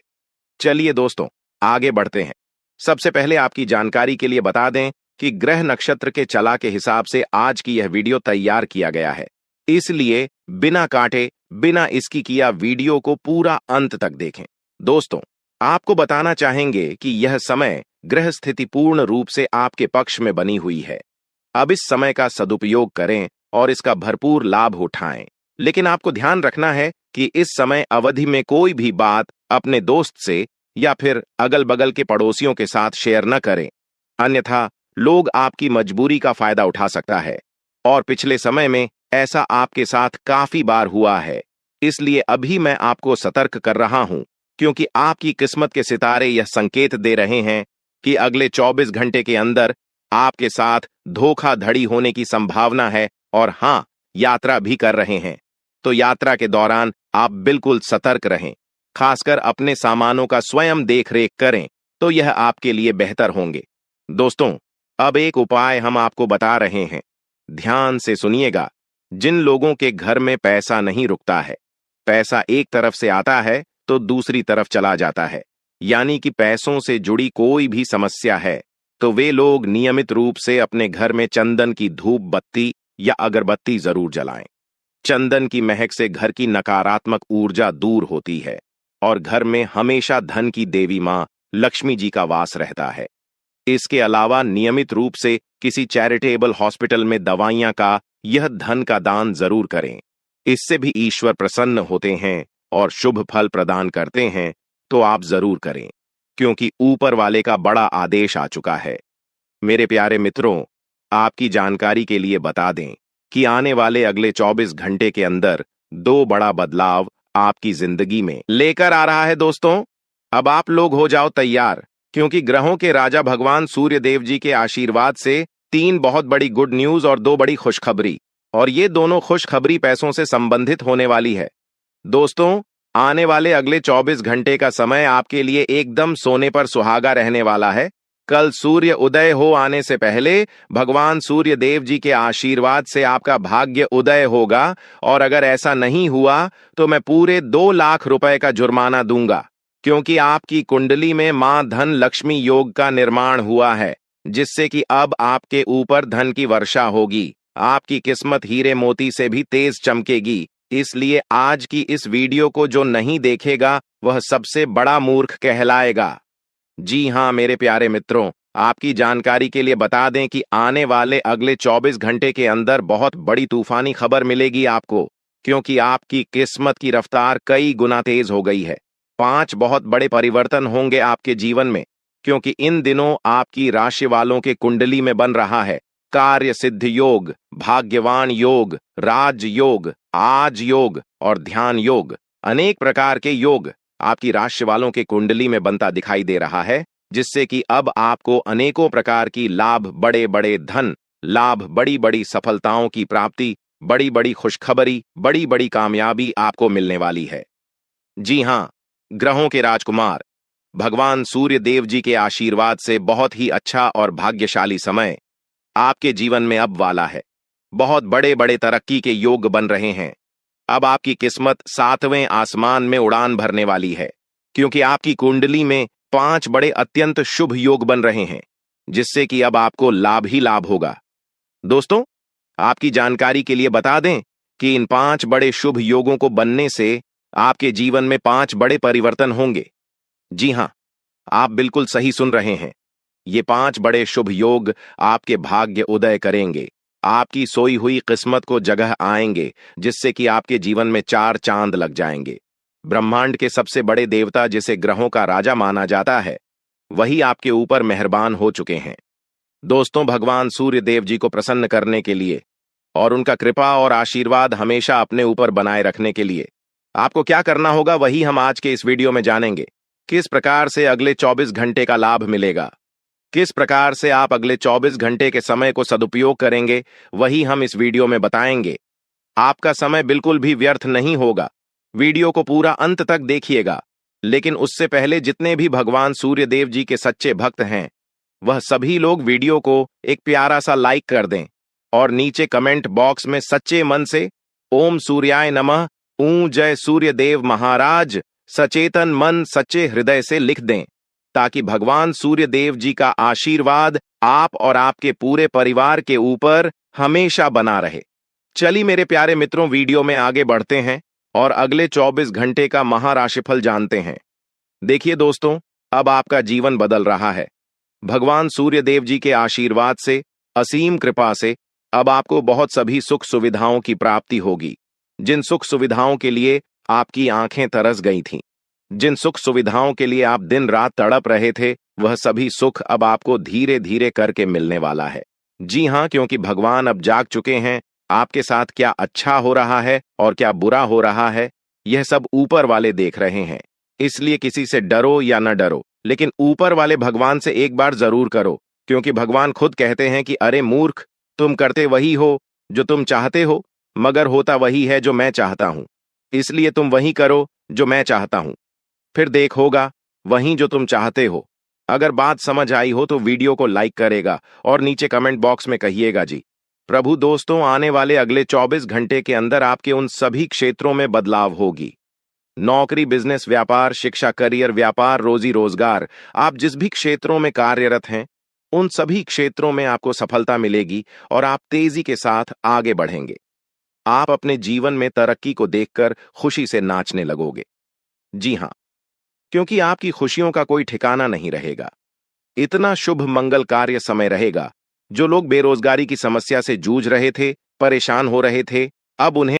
Speaker 1: चलिए दोस्तों, आगे बढ़ते हैं। सबसे पहले आपकी जानकारी के लिए बता दें कि ग्रह नक्षत्र के चला के हिसाब से आज की यह वीडियो तैयार किया गया है, इसलिए बिना काटे, बिना इसकी किया वीडियो को पूरा अंत तक देखें। दोस्तों, आपको बताना चाहेंगे कि यह समय ग्रह स्थिति पूर्ण रूप से आपके पक्ष में बनी हुई है। अब इस समय का सदुपयोग करें और इसका भरपूर लाभ उठाएं। लेकिन आपको ध्यान रखना है कि इस समय अवधि में कोई भी बात अपने दोस्त से या फिर अगल बगल के पड़ोसियों के साथ शेयर न करें, अन्यथा लोग आपकी मजबूरी का फायदा उठा सकता है। और पिछले समय में ऐसा आपके साथ काफी बार हुआ है, इसलिए अभी मैं आपको सतर्क कर रहा हूं, क्योंकि आपकी किस्मत के सितारे यह संकेत दे रहे हैं कि अगले 24 घंटे के अंदर आपके साथ धोखाधड़ी होने की संभावना है। और हां, यात्रा भी कर रहे हैं, तो यात्रा के दौरान आप बिल्कुल सतर्क रहें। खासकर अपने सामानों का स्वयं देखरेख करें, तो यह आपके लिए बेहतर होंगे। दोस्तों, अब एक उपाय हम आपको बता रहे हैं, ध्यान से सुनिएगा। जिन लोगों के घर में पैसा नहीं रुकता है, पैसा एक तरफ से आता है तो दूसरी तरफ चला जाता है, यानी कि पैसों से जुड़ी कोई भी समस्या है, तो वे लोग नियमित रूप से अपने घर में चंदन की धूप बत्ती या अगरबत्ती जरूर जलाएं। चंदन की महक से घर की नकारात्मक ऊर्जा दूर होती है और घर में हमेशा धन की देवी मां लक्ष्मी जी का वास रहता है। इसके अलावा नियमित रूप से किसी चैरिटेबल हॉस्पिटल में दवाइयां का यह धन का दान जरूर करें। इससे भी ईश्वर प्रसन्न होते हैं और शुभ फल प्रदान करते हैं, तो आप जरूर करें, क्योंकि ऊपर वाले का बड़ा आदेश आ चुका है। मेरे प्यारे मित्रों, आपकी जानकारी के लिए बता दें कि आने वाले अगले 24 घंटे के अंदर 2 बड़ा बदलाव आपकी जिंदगी में लेकर आ रहा है। दोस्तों, अब आप लोग हो जाओ तैयार, क्योंकि ग्रहों के राजा भगवान सूर्य देव जी के आशीर्वाद से 3 बहुत बड़ी गुड न्यूज और 2 बड़ी खुशखबरी, और ये दोनों खुशखबरी पैसों से संबंधित होने वाली है। दोस्तों, आने वाले अगले 24 घंटे का समय आपके लिए एकदम सोने पर सुहागा रहने वाला है। कल सूर्य उदय हो आने से पहले भगवान सूर्य देव जी के आशीर्वाद से आपका भाग्य उदय होगा, और अगर ऐसा नहीं हुआ तो मैं पूरे 2 लाख रुपए का जुर्माना दूंगा, क्योंकि आपकी कुंडली में मां धन लक्ष्मी योग का निर्माण हुआ है, जिससे कि अब आपके ऊपर धन की वर्षा होगी। आपकी किस्मत हीरे मोती से भी तेज चमकेगी। इसलिए आज की इस वीडियो को जो नहीं देखेगा वह सबसे बड़ा मूर्ख कहलाएगा। जी हां मेरे प्यारे मित्रों, आपकी जानकारी के लिए बता दें कि आने वाले अगले 24 घंटे के अंदर बहुत बड़ी तूफानी खबर मिलेगी आपको, क्योंकि आपकी किस्मत की रफ्तार कई गुना तेज हो गई है। 5 बहुत बड़े परिवर्तन होंगे आपके जीवन में, क्योंकि इन दिनों आपकी राशि वालों के कुंडली में बन रहा है कार्य सिद्ध योग, भाग्यवान योग, राज योग, आज योग और ध्यान योग। अनेक प्रकार के योग आपकी राशि वालों के कुंडली में बनता दिखाई दे रहा है, जिससे कि अब आपको अनेकों प्रकार की लाभ, बड़े बड़े धन लाभ, बड़ी बड़ी सफलताओं की प्राप्ति, बड़ी बड़ी खुशखबरी, बड़ी बड़ी कामयाबी आपको मिलने वाली है। जी हां, ग्रहों के राजकुमार भगवान सूर्य देव जी के आशीर्वाद से बहुत ही अच्छा और भाग्यशाली समय आपके जीवन में अब वाला है। बहुत बड़े बड़े तरक्की के योग बन रहे हैं। अब आपकी किस्मत 7वें आसमान में उड़ान भरने वाली है, क्योंकि आपकी कुंडली में 5 बड़े अत्यंत शुभ योग बन रहे हैं, जिससे कि अब आपको लाभ ही लाभ होगा। दोस्तों, आपकी जानकारी के लिए बता दें कि इन 5 बड़े शुभ योगों को बनने से आपके जीवन में 5 बड़े परिवर्तन होंगे। जी हां, आप बिल्कुल सही सुन रहे हैं। ये 5 बड़े शुभ योग आपके भाग्य उदय करेंगे, आपकी सोई हुई किस्मत को जगह आएंगे, जिससे कि आपके जीवन में 4 चांद लग जाएंगे। ब्रह्मांड के सबसे बड़े देवता, जिसे ग्रहों का राजा माना जाता है, वही आपके ऊपर मेहरबान हो चुके हैं। दोस्तों, भगवान सूर्य देव जी को प्रसन्न करने के लिए और उनका कृपा और आशीर्वाद हमेशा अपने ऊपर बनाए रखने के लिए आपको क्या करना होगा, वही हम आज के इस वीडियो में जानेंगे। किस प्रकार से अगले 24 घंटे का लाभ मिलेगा, किस प्रकार से आप अगले 24 घंटे के समय को सदुपयोग करेंगे, वही हम इस वीडियो में बताएंगे। आपका समय बिल्कुल भी व्यर्थ नहीं होगा। वीडियो को पूरा अंत तक देखिएगा, लेकिन उससे पहले जितने भी भगवान सूर्य देव जी के सच्चे भक्त हैं, वह सभी लोग वीडियो को एक प्यारा सा लाइक कर दें और नीचे कमेंट बॉक्स में सच्चे मन से ओम सूर्याय नमः, ऊं जय सूर्य देव महाराज, सचेतन मन सच्चे हृदय से लिख दें, ताकि भगवान सूर्य देव जी का आशीर्वाद आप और आपके पूरे परिवार के ऊपर हमेशा बना रहे। चलिए मेरे प्यारे मित्रों, वीडियो में आगे बढ़ते हैं और अगले 24 घंटे का महाराशिफल जानते हैं। देखिए दोस्तों, अब आपका जीवन बदल रहा है। भगवान सूर्य देव जी के आशीर्वाद से, असीम कृपा से अब आपको बहुत सभी सुख सुविधाओं की प्राप्ति होगी। जिन सुख सुविधाओं के लिए आपकी आंखें तरस गई थीं, जिन सुख सुविधाओं के लिए आप दिन रात तड़प रहे थे, वह सभी सुख अब आपको धीरे धीरे करके मिलने वाला है। जी हां, क्योंकि भगवान अब जाग चुके हैं। आपके साथ क्या अच्छा हो रहा है और क्या बुरा हो रहा है, यह सब ऊपर वाले देख रहे हैं। इसलिए किसी से डरो या न डरो, लेकिन ऊपर वाले भगवान से एक बार जरूर करो, क्योंकि भगवान खुद कहते हैं कि अरे मूर्ख, तुम करते वही हो जो तुम चाहते हो, मगर होता वही है जो मैं चाहता हूं। इसलिए तुम वही करो जो मैं चाहता हूं, फिर देख होगा वहीं जो तुम चाहते हो। अगर बात समझ आई हो तो वीडियो को लाइक करेगा और नीचे कमेंट बॉक्स में कहिएगा जी। प्रभु दोस्तों, आने वाले अगले 24 घंटे के अंदर आपके उन सभी क्षेत्रों में बदलाव होगी। नौकरी, बिजनेस, व्यापार, शिक्षा, करियर, व्यापार, रोजी रोजगार, आप जिस भी क्षेत्रों में कार्यरत हैं, उन सभी क्षेत्रों में आपको सफलता मिलेगी और आप तेजी के साथ आगे बढ़ेंगे। आप अपने जीवन में तरक्की को देखकर खुशी से नाचने लगोगे। जी हां, क्योंकि आपकी खुशियों का कोई ठिकाना नहीं रहेगा। इतना शुभ मंगल कार्य समय रहेगा। जो लोग बेरोजगारी की समस्या से जूझ रहे थे, परेशान हो रहे थे, अब उन्हें